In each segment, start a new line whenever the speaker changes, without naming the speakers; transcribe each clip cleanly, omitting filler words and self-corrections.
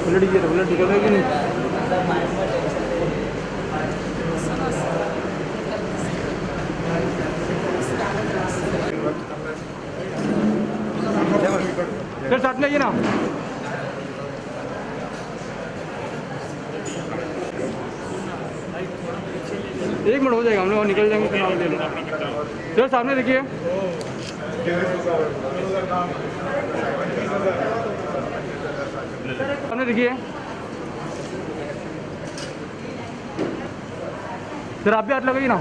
Bullet निकल रहा है कि नहीं? सर साथ में आइए ना। एक मिनट हो जाएगा, हम लोग निकल जाएंगे फिर नाम ले लो। सर सामने देखिए। सामने देखिए सर, आप भी हाथ लगाइए ना।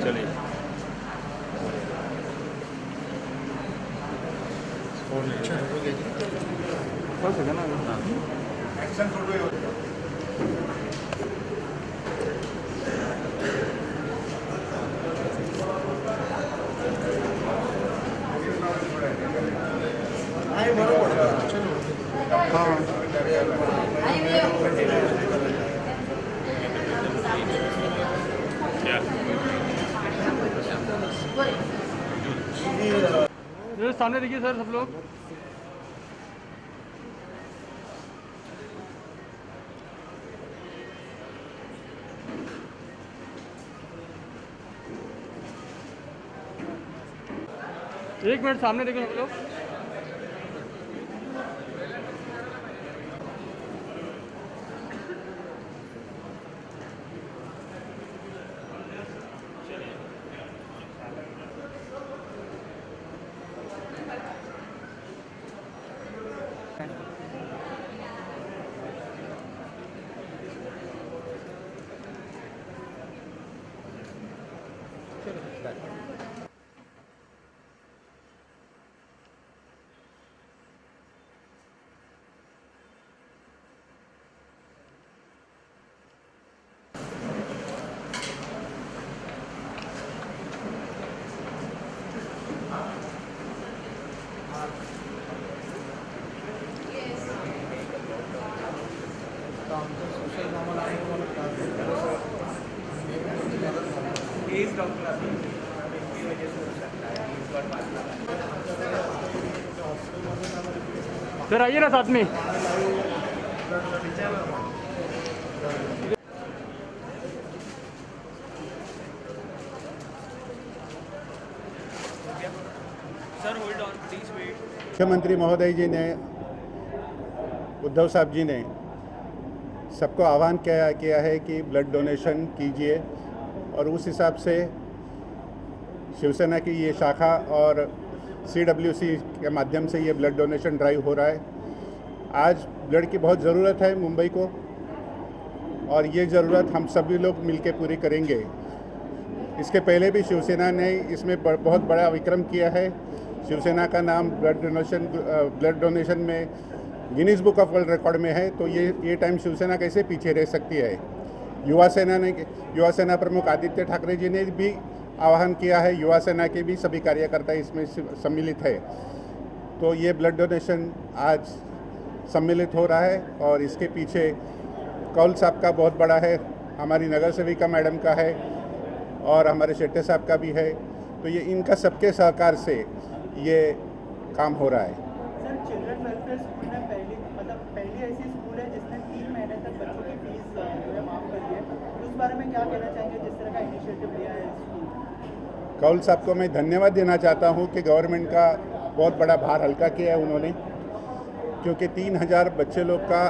चलिए
हो सके ना
एक्शन फोटो।
सामने देखिए सर सब लोग। एक मिनट सामने देखो सब लोग। सर आइए ना साथ में।
Sir hold on please wait.
मुख्यमंत्री महोदय जी ने, उद्धव साहब जी ने सबको आह्वान किया है कि ब्लड डोनेशन कीजिए, और उस हिसाब से शिवसेना की ये शाखा और CWC के माध्यम से ये ब्लड डोनेशन ड्राइव हो रहा है। आज ब्लड की बहुत ज़रूरत है मुंबई को, और ये ज़रूरत हम सभी लोग मिलकर पूरी करेंगे। इसके पहले भी शिवसेना ने इसमें बहुत बड़ा विक्रम किया है। शिवसेना का नाम ब्लड डोनेशन में Guinness book of world record में है, तो ये टाइम शिवसेना कैसे पीछे रह सकती है। युवा सेना प्रमुख आदित्य ठाकरे जी ने भी आह्वान किया है, युवा सेना के भी सभी कार्यकर्ता इसमें सम्मिलित है। तो ये ब्लड डोनेशन आज सम्मिलित हो रहा है, और इसके पीछे कौल साहब का बहुत बड़ा है, हमारी नगर सेविका मैडम का है, और हमारे शेट्टे साहब का भी है। तो ये इनका सबके सहकार से ये काम हो रहा है।
सर, चिल्ड्रन वेलफेयर स्कूल में पहली ऐसी स्कूल है जिसने 3 महीने तक बच्चों की फीस माफ़ करी है, तो उस बारे में क्या कहना चाहेंगे जिस तरह का इनिशिएटिव लिया है स्कूल?
कौल साहब को मैं धन्यवाद देना चाहता हूँ कि गवर्नमेंट का बहुत बड़ा भार हल्का किया है उन्होंने, क्योंकि 3000 बच्चे लोग का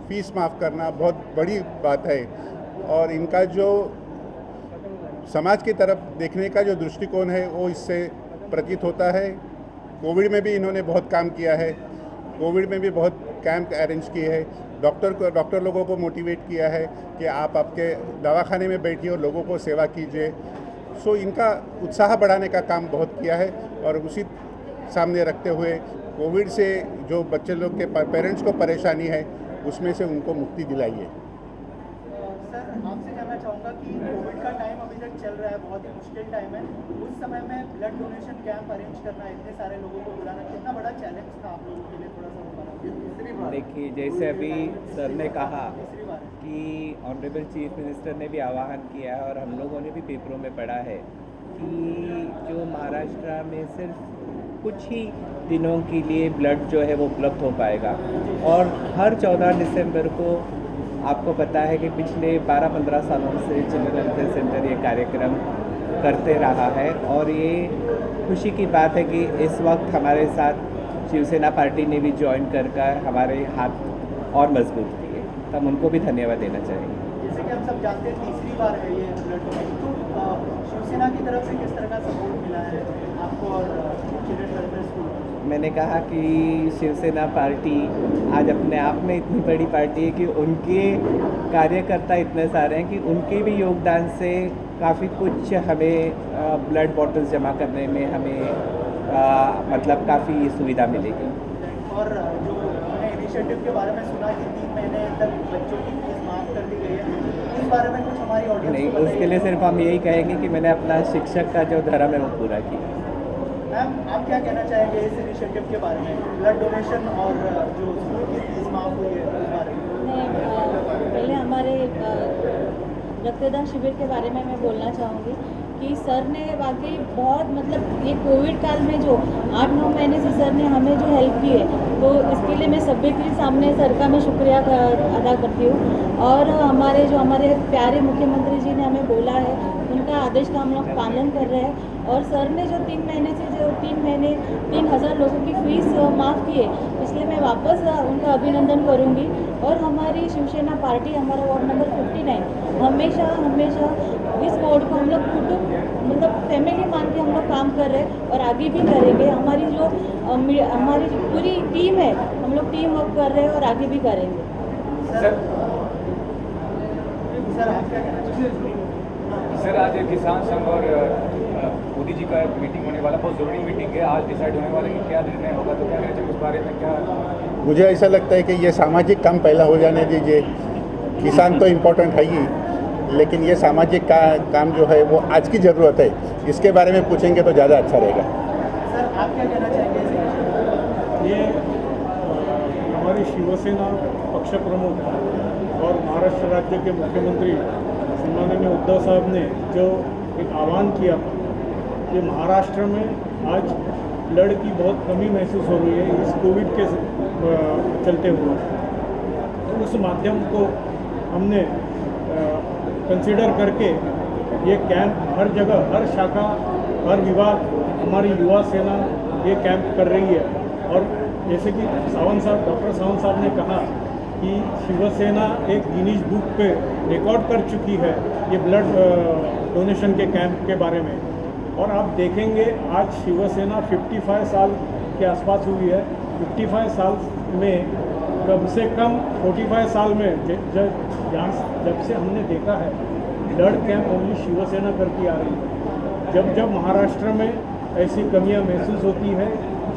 फीस माफ़ करना बहुत बड़ी बात है, और इनका जो समाज की तरफ देखने का जो दृष्टिकोण है वो इससे प्रतीत होता है। कोविड में भी इन्होंने बहुत काम किया है, कोविड में भी बहुत कैंप अरेंज किए हैं, डॉक्टर लोगों को मोटिवेट किया है कि आप आपके दवाखाने में बैठिए और लोगों को सेवा कीजिए। सो इनका उत्साह बढ़ाने का काम बहुत किया है, और उसी सामने रखते हुए कोविड से जो बच्चे लोग के पेरेंट्स को परेशानी है उसमें से उनको मुक्ति दिलाई है।
सर, आपसे जानना चाहूँगा कि कोविड का टाइम अभी तक चल रहा है, बहुत ही मुश्किल टाइम है, उस समय में ब्लड डोनेशन कैंप अरेंज करना, इतने सारे लोगों को बुलाना कितना बड़ा चैलेंज था आप लोगों के लिए? थोड़ा सा बताना।
देखिए, जैसे अभी सर ने कहा
तीसरी बार है।
कि ऑनरेबल चीफ मिनिस्टर ने भी आह्वान किया है और हम लोगों ने भी पेपरों में पढ़ा है कि जो महाराष्ट्र में सिर्फ कुछ ही दिनों के लिए ब्लड जो है वो उपलब्ध हो पाएगा, और हर 14 दिसंबर को आपको पता है कि पिछले 12-15 सालों से चिल्ड्रन वेलफेयर सेंटर ये कार्यक्रम करते रहा है, और ये खुशी की बात है कि इस वक्त हमारे साथ शिवसेना पार्टी ने भी ज्वाइन कर हमारे हाथ और मजबूत किए, तो हम उनको भी धन्यवाद देना चाहेंगे।
जैसे कि हम सब जानते हैं तीसरी बार है ये ब्लड डोनेशन, तो शिवसेना की तरफ से किस तरह का सपोर्ट मिला है आपको और चिल्ड्रन वेलफेयर स्कूल?
मैंने कहा कि शिवसेना पार्टी आज अपने आप में इतनी बड़ी पार्टी है कि उनके कार्यकर्ता इतने सारे हैं कि उनके भी योगदान से काफ़ी कुछ हमें ब्लड बॉटल्स जमा करने में हमें मतलब काफ़ी सुविधा मिलेगी।
और जो हमने इनिशिएटिव के बारे में सुना कि 3 महीने तक बच्चों की फीस माफ़ कर दी गई है, इस बारे में कुछ हमारी ऑडियंस
नहीं,
को
उसके लिए सिर्फ हम यही कहेंगे कि मैंने अपना शिक्षक का जो धर्म है वो पूरा किया।
मैम, आप क्या कहना चाहेंगे इस इनिशिएटिव के बारे में, ब्लड डोनेशन और जो स्कूल की फीस माफ़ हुई है उस बारे में?
पहले हमारे रक्तदान शिविर के बारे में मैं बोलना चाहूँगी कि सर ने वाकई बहुत मतलब ये कोविड काल में जो 8-9 महीने से सर ने हमें जो हेल्प की है, तो इसके लिए मैं सभी के सामने सर का मैं शुक्रिया अदा करती हूँ। और हमारे प्यारे मुख्यमंत्री जी ने हमें बोला है, उनका आदेश का हम लोग पालन कर रहे हैं, और सर ने जो 3 महीने से जो 3,000 लोगों की फीस माफ़ की है, इसलिए मैं वापस उनका अभिनंदन करूंगी। और हमारी शिवसेना पार्टी, हमारा वार्ड नंबर 59 हमेशा इस वार्ड को हम लोग कुटुंब मतलब फैमिली मान के हम लोग काम कर रहे हैं और आगे भी करेंगे। हमारी जो पूरी टीम है, हम लोग टीम वर्क कर रहे हैं और आगे भी करेंगे।
सर आप क्या कहना चाहिए?
सर, आज किसान संघ और मोदी जी का मीटिंग होने वाला, बहुत ज़रूरी मीटिंग है, आज डिसाइड होने वाला कि क्या निर्णय होगा, तो क्या कहना चाहिए उस बारे में? क्या
मुझे ऐसा लगता है कि ये सामाजिक काम पहला हो जाने दीजिए। किसान तो इम्पोर्टेंट है ही, लेकिन ये सामाजिक काम जो है वो आज की ज़रूरत है, इसके बारे में पूछेंगे तो ज़्यादा अच्छा रहेगा।
सर आप क्या कहना चाहेंगे इस इनिशिएटिव पर?
ये हमारी शिवसेना पक्ष प्रमुख और महाराष्ट्र राज्य के मुख्यमंत्री सम्माननीय उद्धव साहब ने जो एक आह्वान किया था कि महाराष्ट्र में आज ब्लड की बहुत कमी महसूस हो रही है इस कोविड के चलते हुए, तो उस माध्यम को हमने कंसीडर करके ये कैंप हर जगह, हर शाखा, हर विभाग, हमारी युवा सेना ये कैंप कर रही है। और जैसे कि डॉक्टर सावंत साहब ने कहा कि शिवसेना एक गिनीज बुक पे रिकॉर्ड कर चुकी है ये ब्लड डोनेशन के कैंप के बारे में। और आप देखेंगे आज शिवसेना 55 साल के आसपास हुई है। 55 साल में कम से कम 45 साल में जब से हमने देखा है ब्लड कैंप ओनली शिवसेना करती आ रही है। जब महाराष्ट्र में ऐसी कमियां महसूस होती है,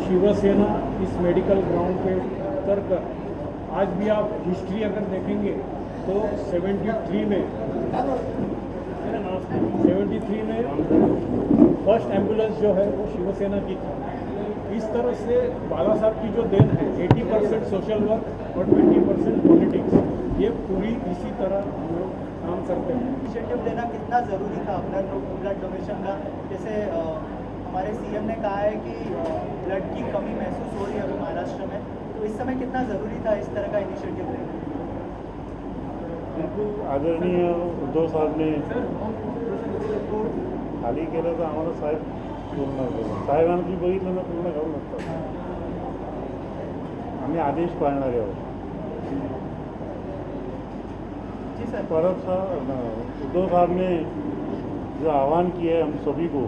शिवसेना इस मेडिकल ग्राउंड पे उतर कर, आज भी आप हिस्ट्री अगर देखेंगे तो 73 में फर्स्ट एम्बुलेंस जो है वो शिवसेना की थी। इस तरह से बाला साहब की जो देन है, 80% सोशल वर्क और 20% पॉलिटिक्स, ये पूरी इसी तरह हम लोग काम करते हैं।
इनिशिएटिव लेना कितना ज़रूरी था ब्लड डोनेशन का? जैसे हमारे सीएम ने कहा है कि ब्लड की कमी महसूस हो रही है अभी महाराष्ट्र में, तो इस समय कितना ज़रूरी था इस तरह का इनिशिएटिव लेना?
बिल्कुल आदरणीय उद्धव साहेब ने खाली केलं तर आम्हाला साहेब बोलणार, साहेबांनी बघितलं ना पूर्ण घालून लागतात, आम्ही आदेश पाळणारे आहोत।
जी सर।
परत उद्धव साहब ने जो आह्वान किया है हम सभी को,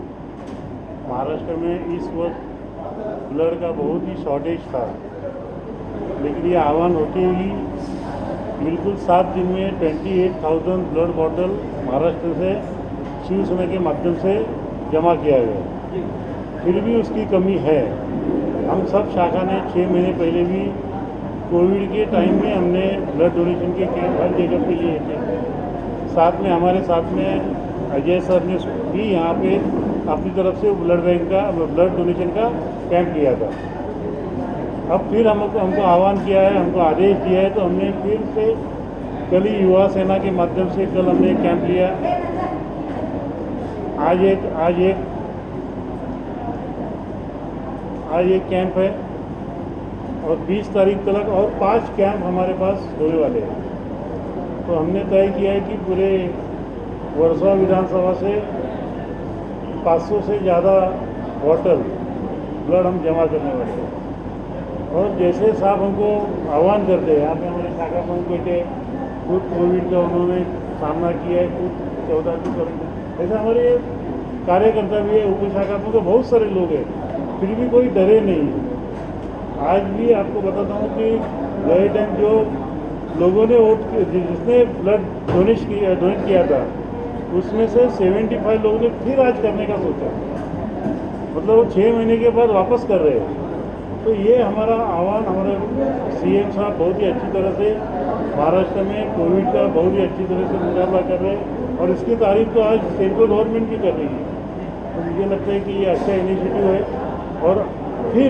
महाराष्ट्र में इस वक्त ब्लड का बहुत ही शॉर्टेज था, लेकिन ये आह्वान होते ही बिल्कुल 7 दिन में 28,000 ब्लड बॉटल महाराष्ट्र से शिवसेना के माध्यम से जमा किया गया। फिर भी उसकी कमी है। हम सब शाखा ने 6 महीने पहले भी कोविड के टाइम में हमने ब्लड डोनेशन के कैंप हर जगह पे लिए थे। साथ में हमारे साथ में अजय सर ने भी यहाँ पे अपनी तरफ से ब्लड डोनेशन का कैंप किया था। अब फिर हमको आह्वान किया है, हमको आदेश दिया है, तो हमने फिर से कल ही युवा सेना के माध्यम से कल हमने एक कैंप लिया। आज एक कैंप है और 20 तारीख तक और 5 कैंप हमारे पास होने वाले हैं। तो हमने तय किया है कि पूरे वर्सोवा विधानसभा से 500 से ज़्यादा बॉटल ब्लड हम जमा करने वाले हैं। और जैसे साहब हमको आह्वान करते हैं, यहाँ पे हमारे शाखा प्रमुख बैठे, खुद कोविड का उन्होंने सामना किया है, खुद 14 की कोविड, ऐसे हमारे कार्यकर्ता भी है, उप शाखा प्रमुख बहुत सारे लोग हैं, फिर भी कोई डरे नहीं। आज भी आपको बताता हूँ कि गए टाइम जो लोगों ने जिसने ब्लड डोनेट किया था, उसमें से 75 लोगों ने फिर आज करने का सोचा, मतलब वो 6 महीने के बाद वापस कर रहे हैं। तो ये हमारा आह्वान हमारे सीएम साहब बहुत ही अच्छी तरह से महाराष्ट्र में कोविड का बहुत ही अच्छी तरह से मुकाबला कर रहे हैं, और इसकी तारीफ तो आज सेंट्रल गवर्नमेंट भी कर रही है। तो मुझे लगता है कि ये अच्छा इनिशिएटिव है, और फिर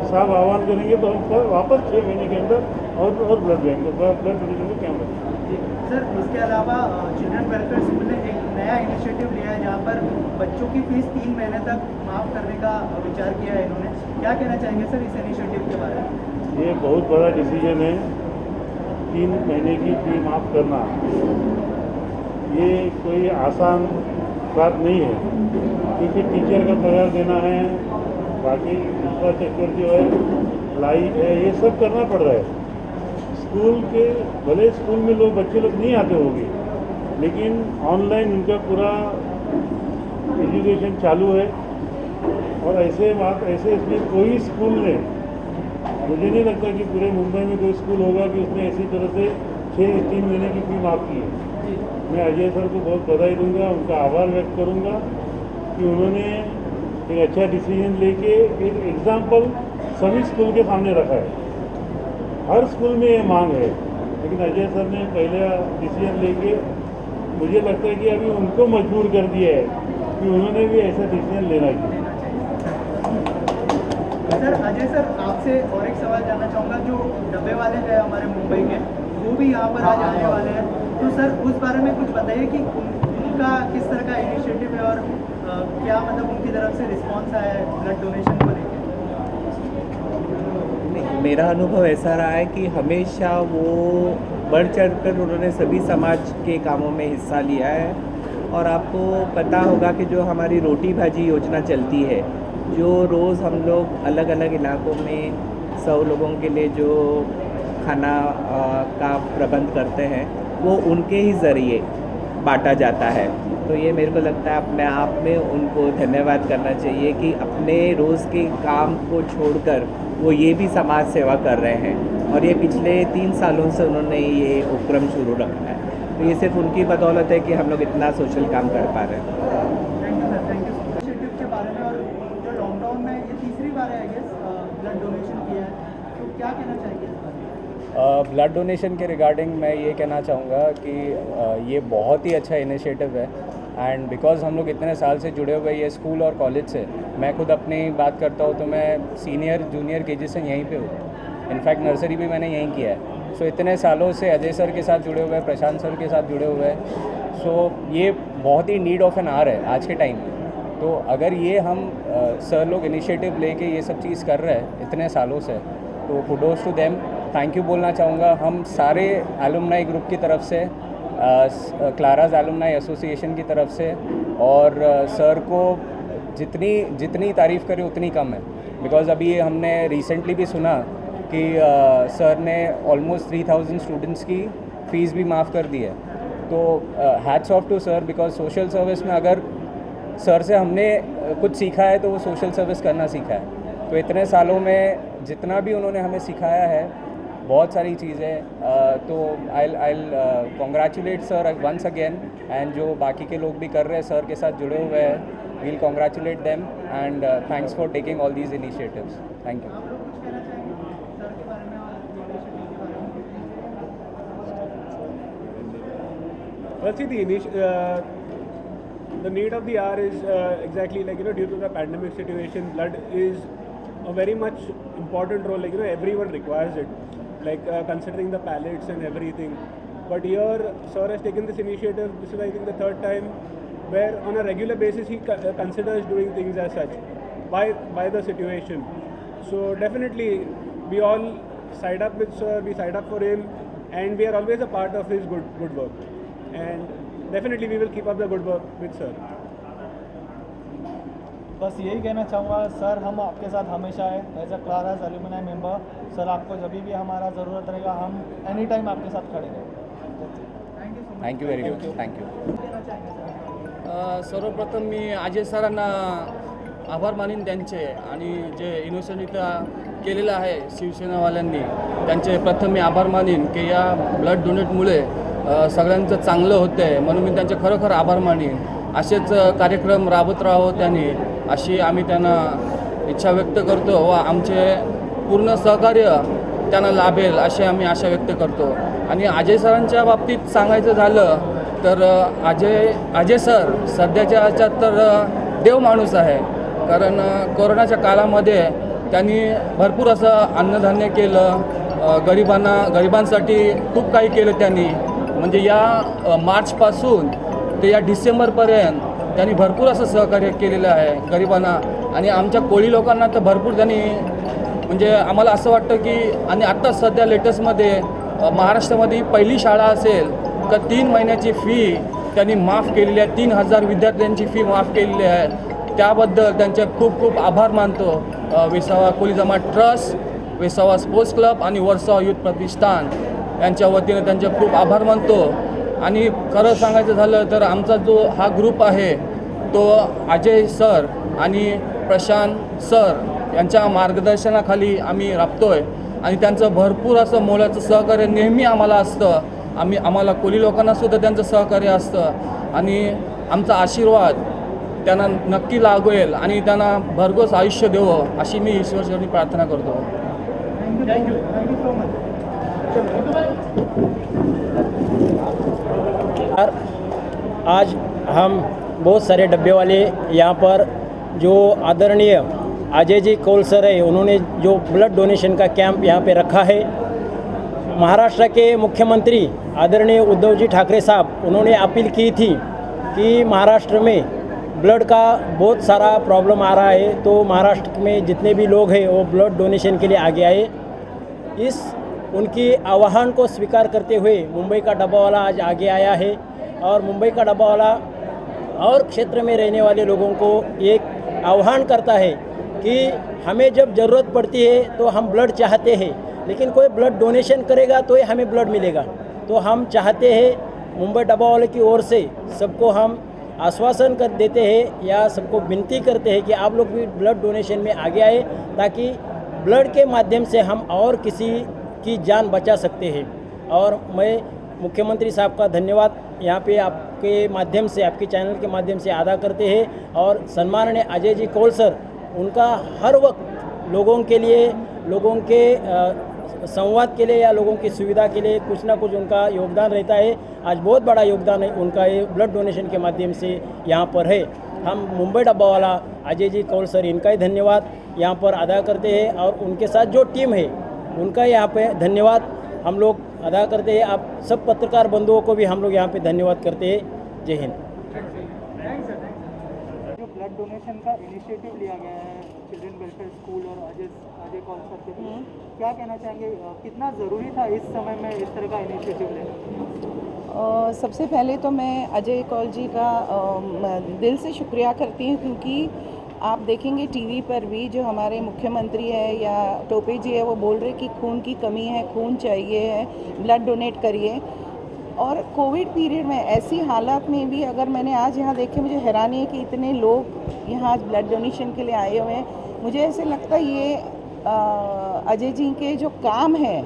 साहब आह्वान करेंगे तो हम वापस 6 महीने के अंदर और ब्लड डोनेशन का कैंप रखेंगे।
सर, इसके अलावा चिल्ड्रन वेलफेयर स्कूल ने एक नया इनिशिएटिव लिया है जहाँ पर बच्चों की फीस 3 महीने तक माफ़ करने का विचार किया है इन्होंने। क्या कहना चाहेंगे सर इस इनिशिएटिव के बारे में?
ये बहुत बड़ा डिसीजन है, 3 महीने की फी माफ़ करना। ये कोई आसान बात नहीं है, क्योंकि टीचर का पगार देना है, बाकी इंफ्रास्ट्रक्चर जो है, लाइट है, ये सब करना पड़ रहा है। स्कूल के भले स्कूल में बच्चे लोग नहीं आते होंगे, लेकिन ऑनलाइन उनका पूरा एजुकेशन चालू है। और ऐसे इसमें कोई स्कूल ने, मुझे नहीं लगता कि पूरे मुंबई में कोई स्कूल होगा कि उसने इसी तरह से 3 महीने की फी माफ़ की है। मैं अजय सर को बहुत बधाई दूंगा, उनका आभार व्यक्त करूंगा कि उन्होंने एक अच्छा डिसीजन लेके एक एग्जाम्पल सभी स्कूल के सामने रखा है। हर स्कूल में ये मांग है, लेकिन अजय सर ने पहले डिसीजन लेके मुझे लगता है कि अभी उनको मजबूर कर दिया है कि उन्होंने भी ऐसा डिसीजन लेना चाहिए।
सर, अजय सर, आपसे और एक सवाल जानना चाहूँगा। जो डब्बे वाले हैं हमारे मुंबई के, वो भी यहाँ पर आज आने वाले हैं, तो सर उस बारे में कुछ बताइए कि उनका किस तरह का इनिशिएटिव है और क्या मतलब उनकी तरफ से रिस्पॉन्स आया है ब्लड डोनेशन को लेकर?
मेरा अनुभव ऐसा रहा है कि हमेशा वो बढ़ चढ़कर उन्होंने सभी समाज के कामों में हिस्सा लिया है। और आपको पता होगा कि जो हमारी रोटी भाजी योजना चलती है, जो रोज़ हम लोग अलग अलग इलाकों में 100 लोगों के लिए जो खाना का प्रबंध करते हैं, वो उनके ही ज़रिए बांटा जाता है। तो ये मेरे को लगता है अपने आप में उनको धन्यवाद करना चाहिए कि अपने रोज़ के काम को छोड़कर वो ये भी समाज सेवा कर रहे हैं, और ये पिछले 3 सालों से उन्होंने ये उपक्रम शुरू रखा है। तो ये सिर्फ उनकी बदौलत है कि हम लोग इतना सोशल काम कर पा रहे हैं।
Thank you sir, thank you. Initiative के बारे में, और जो लॉकडाउन में ये तीसरी बार है आई गेस ब्लड डोनेशन किया है, तो क्या कहना चाहेंगे इस बारे में?
ब्लड डोनेशन के रिगार्डिंग मैं ये कहना चाहूँगा कि ये बहुत ही अच्छा इनिशिएटिव है। एंड बिकॉज़ हम लोग इतने साल से जुड़े हुए ये स्कूल और कॉलेज से, मैं खुद अपनी बात करता हूँ तो मैं सीनियर जूनियर केजी से यहीं पे हूँ, इनफैक्ट नर्सरी भी मैंने यहीं किया है। सो इतने सालों से अजय सर के साथ जुड़े हुए हैं, प्रशांत सर के साथ जुड़े हुए हैं। सो ये बहुत ही नीड ऑफ एन आवर है आज के टाइम में। तो अगर ये हम सर लोग इनिशिएटिव लेके ये सब चीज़ कर रहे हैं इतने सालों से, तो kudos to them, thank you बोलना चाहूँगा हम सारे एलुमनाई ग्रुप की तरफ से, क्लाराज एलुमनाई एसोसिएशन की तरफ से, और सर को जितनी तारीफ़ करें उतनी कम है। बिकॉज़ अभी हमने रिसेंटली भी सुना कि सर ने ऑलमोस्ट 3000 स्टूडेंट्स की फ़ीस भी माफ़ कर दी है। तो hats off to sir, because social service में अगर सर से हमने कुछ सीखा है तो वो सोशल सर्विस करना सीखा है। तो इतने सालों में जितना भी उन्होंने हमें सिखाया है, बहुत सारी चीज़ें, तो I congratulate sir once again. And जो बाकी के लोग भी कर रहे हैं सर के साथ जुड़े हुए हैं, we'll congratulate them and thanks for taking all these initiatives. Thank you.
आप लोग कुछ कहना चाहेंगे सर के बारे में और इनिशिएटिव के बारे में?
वैसे the need of the hour is exactly like, due to the pandemic situation, blood is a very much important role. Like, everyone requires it, like considering the pallets and everything. But here, sir has taken this initiative. This is, I think, the third time where on a regular basis he considers doing things as such by the situation. So definitely we all side up with sir, we side up for him, and we are always a part of his good work. And definitely we will keep up the good work with sir.
बस यही कहना चाहूँगा sir, हम आपके साथ हमेशा है as a क्लारास एल्यूमिनाई मेंबर। सर आपको जब भी हमारा ज़रूरत रहेगा हम एनी टाइम आपके साथ खड़े हैं।
Thank you very much, thank you.
सर्वप्रथम मी अजय सरांना आभार मानीन त्यांचे, आणि जे इनोव्हेशन इथं केलेलं आहे शिवसेनावाल्यांनी त्यांचे प्रथम मी आभार मानीन की या ब्लड डोनेटमुळे सगळ्यांचं चांगलं होतं आहे, म्हणून मी त्यांचे खरोखर आभार मानीन. असेच कार्यक्रम राबवत राहावं त्यांनी, अशी आम्ही त्यांना इच्छा व्यक्त करतो व आमचे पूर्ण सहकार्य त्यांना लाभेल अशी आम्ही आशा व्यक्त करतो. आणि अजय सरांच्या बाबतीत सांगायचं झालं तर अजय सर सध्याच्या ह्याच्यात तर देव माणूस आहे, कारण कोरोनाच्या काळामध्ये त्यांनी भरपूर असं अन्नधान्य केलं, गरिबांसाठी खूप काही केलं त्यांनी. म्हणजे या मार्चपासून ते या डिसेंबरपर्यंत त्यांनी भरपूर असं सहकार्य केलेलं आहे गरिबांना, आणि आमच्या कोळी लोकांना तर भरपूर त्यांनी, म्हणजे आम्हाला असं वाटतं की, आणि आत्ता सध्या लेटेस्टमध्ये महाराष्ट्रामध्ये पहिली शाळा असेल तर 3 महिन्याची फी त्यांनी माफ केलेली आहे, 3000 विद्यार्थ्यांची फी माफ केलेली आहे. त्याबद्दल त्यांचे खूप खूप आभार मानतो. विसावा कोळी जमात ट्रस्ट, विसावा स्पोर्ट्स क्लब आणि वर्सोवा युथ प्रतिष्ठान यांच्या वतीने त्यांचे खूप आभार मानतो. आणि खरं सांगायचं झालं तर आमचा जो हा ग्रुप आहे तो अजय सर आणि प्रशांत सर यांच्या मार्गदर्शनाखाली आम्ही राबतो आहे, आणि त्यांचं भरपूर असं मोलाचं सहकार्य नेहमी आम्हाला असतं. आम्हाला कोळी लोकांनासुद्धा त्यांचं सहकार्य असतं, आणि आमचा आशीर्वाद त्यांना नक्की लागेल आणि त्यांना भरघोस आयुष्य देवं अशी मी ईश्वरचरणी प्रार्थना करतो.
Thank you so much.
आज हम बहुत सारे डब्बे वाले यहाँ पर जो आदरणीय अजय जी कौल सर है, उन्होंने जो ब्लड डोनेशन का कैंप यहाँ पे रखा है. महाराष्ट्र के मुख्यमंत्री आदरणीय उद्धव जी ठाकरे साहब, उन्होंने अपील की थी कि महाराष्ट्र में ब्लड का बहुत सारा प्रॉब्लम आ रहा है, तो महाराष्ट्र में जितने भी लोग हैं वो ब्लड डोनेशन के लिए आगे आए. इस उनकी आह्वान को स्वीकार करते हुए मुंबई का डब्बावाला आज आगे आया है, और मुंबई का डब्बावाला और क्षेत्र में रहने वाले लोगों को एक आह्वान करता है कि हमें जब ज़रूरत पड़ती है तो हम ब्लड चाहते हैं, लेकिन कोई ब्लड डोनेशन करेगा तो ही हमें ब्लड मिलेगा. तो हम चाहते हैं, मुंबई डब्बावाले की ओर से सबको हम आश्वासन कर देते हैं या सबको विनती करते हैं कि आप लोग भी ब्लड डोनेशन में आगे आए, ताकि ब्लड के माध्यम से हम और किसी की जान बचा सकते हैं. और मैं मुख्यमंत्री साहब का धन्यवाद यहाँ पे आपके माध्यम से, आपके चैनल के माध्यम से अदा करते हैं. और सम्माननीय अजय जी कौल सर, उनका हर वक्त लोगों के लिए, लोगों के संवाद के लिए या लोगों की सुविधा के लिए कुछ ना कुछ उनका योगदान रहता है. आज बहुत बड़ा योगदान है उनका ये ब्लड डोनेशन के माध्यम से यहाँ पर है. हम मुंबई डब्बावाला अजय जी कौल सर, इनका ही धन्यवाद यहाँ पर अदा करते हैं, और उनके साथ जो टीम है उनका यहाँ पे धन्यवाद हम लोग अदा करते हैं. आप सब पत्रकार बंधुओं को भी हम लोग यहाँ पे धन्यवाद करते हैं. जय हिंद.
जो ब्लड डोनेशन का इनिशिएटिव लिया गया है चिल्ड्रन वेलफेयर स्कूल और अजय कौल सर के लिए, क्या कहना चाहेंगे, कितना ज़रूरी था इस समय में इस तरह का इनिशिएटिव लेना?
सबसे पहले तो मैं अजय कौल जी का दिल से शुक्रिया करती हूँ, क्योंकि आप देखेंगे टीवी पर भी जो हमारे मुख्यमंत्री है या टोपे जी है, वो बोल रहे कि खून की कमी है, खून चाहिए है, ब्लड डोनेट करिए. और कोविड पीरियड में ऐसी हालात में भी अगर मैंने आज यहाँ देखे, मुझे हैरानी है कि इतने लोग यहाँ आज ब्लड डोनेशन के लिए आए हुए हैं. मुझे ऐसे लगता है ये अजय जी के जो काम है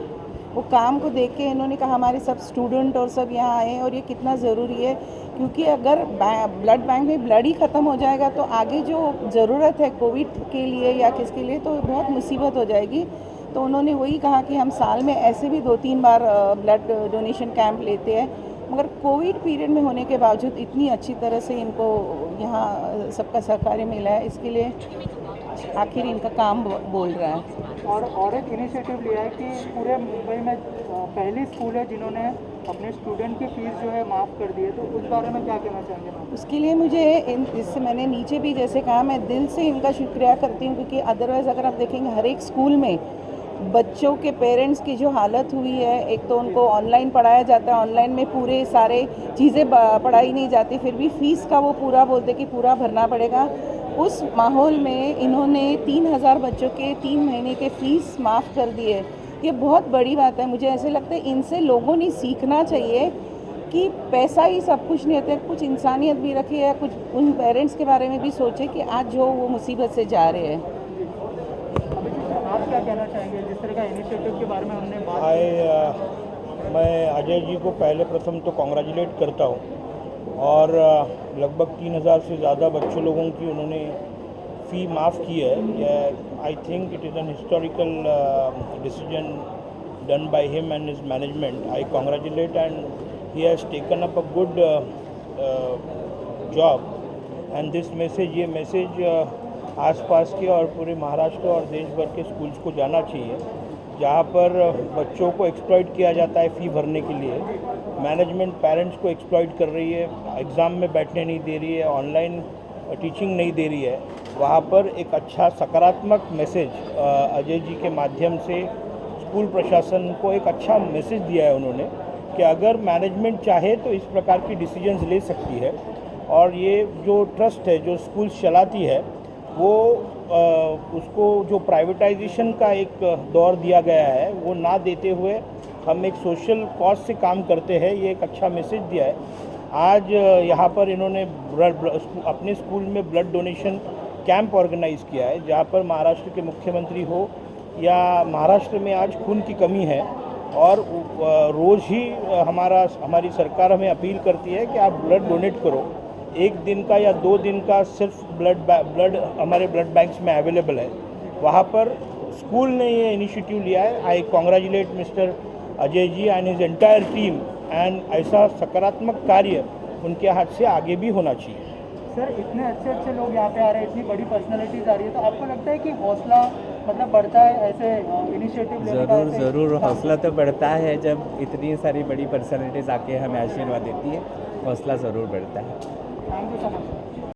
वो काम को देख के इन्होंने कहा हमारे सब स्टूडेंट और सब यहाँ आए हैं, और ये कितना ज़रूरी है, क्योंकि अगर ब्लड बैंक में ब्लड ही ख़त्म हो जाएगा तो आगे जो ज़रूरत है कोविड के लिए या किसके लिए तो बहुत मुसीबत हो जाएगी. तो उन्होंने वही कहा कि हम साल में ऐसे भी 2-3 बार ब्लड डोनेशन कैंप लेते हैं. मगर कोविड पीरियड में होने के बावजूद इतनी अच्छी तरह से इनको यहाँ सबका सहकार्य मिला है, इसके लिए आखिर इनका काम बोल रहा है।
और एक इनिशिएटिव लिया है कि पूरे मुंबई में पहली स्कूल है जिन्होंने अपने स्टूडेंट की फ़ीस जो है माफ़ कर दी है, तो उस बारे में क्या कहना चाहेंगे मैम?
उसके लिए मुझे इससे मैंने नीचे भी जैसे कहा, मैं दिल से इनका शुक्रिया करती हूँ, क्योंकि अदरवाइज़ अगर आप देखेंगे हर एक स्कूल में बच्चों के पेरेंट्स की जो हालत हुई है, एक तो उनको ऑनलाइन पढ़ाया जाता है, ऑनलाइन में पूरे सारे चीज़ें पढ़ाई नहीं जाती, फिर भी फ़ीस का वो पूरा बोलते कि पूरा भरना पड़ेगा। उस माहौल में इन्होंने 3000 बच्चों के 3 महीने के फ़ीस माफ़ कर दिए। ये बहुत बड़ी बात है। मुझे ऐसे लगता है इनसे लोगों ने सीखना चाहिए कि पैसा ही सब कुछ नहीं होता, कुछ इंसानियत भी रखे, या कुछ उन पेरेंट्स के बारे में भी सोचे कि आज जो वो मुसीबत से जा रहे हैं।
आप क्या कहना चाहेंगे जिस तरह का इनिशिएटिव के बारे में हमने बात की?
मैं अजय जी को पहले प्रथम तो कॉन्ग्रेचुलेट करता हूँ, और लगभग 3000 से ज़्यादा बच्चों लोगों की उन्होंने फ़ी माफ़ की है। I think it is an historical decision done by him and his management. I congratulate and he has taken up a good job and this message, ये मैसेज आसपास के और पूरे महाराष्ट्र और देश भर के स्कूल्स को जाना चाहिए, जहाँ पर बच्चों को एक्सप्लॉइट किया जाता है फ़ी भरने के लिए। मैनेजमेंट पेरेंट्स को एक्सप्लॉइट कर रही है, एग्ज़ाम में बैठने नहीं दे रही है, ऑनलाइन टीचिंग नहीं दे रही है। वहाँ पर एक अच्छा सकारात्मक मैसेज अजय जी के माध्यम से स्कूल प्रशासन को एक अच्छा मैसेज दिया है उन्होंने, कि अगर मैनेजमेंट चाहे तो इस प्रकार की डिसीजंस ले सकती है। और ये जो ट्रस्ट है जो स्कूल्स चलाती है, वो उसको जो प्राइवेटाइजेशन का एक दौर दिया गया है वो ना देते हुए हम एक सोशल कॉज से काम करते हैं, ये एक अच्छा मैसेज दिया है। आज यहाँ पर इन्होंने अपने स्कूल में ब्लड डोनेशन कैंप ऑर्गेनाइज़ किया है, जहाँ पर महाराष्ट्र के मुख्यमंत्री हो या महाराष्ट्र में आज खून की कमी है, और रोज़ ही हमारी सरकार हमें अपील करती है कि आप ब्लड डोनेट करो। 1 दिन का या 2 दिन का सिर्फ ब्लड हमारे ब्लड बैंक्स में अवेलेबल है। वहाँ पर स्कूल ने ये इनिशिएटिव लिया है। I congratulate mister Ajay ji and his entire team, and ऐसा सकारात्मक कार्य उनके हाथ से आगे भी होना चाहिए।
सर, इतने अच्छे लोग यहाँ पे आ रहे हैं, इतनी बड़ी पर्सनैलिटीज आ रही है, तो आपको लगता है कि हौसला मतलब बढ़ता है ऐसे इनिशिएटिव लेने का?
ज़रूर हौसला तो बढ़ता है जब इतनी सारी बड़ी पर्सनैलिटीज़ आके हमें आशीर्वाद देती है, हौसला ज़रूर बढ़ता है।
Thank you so much.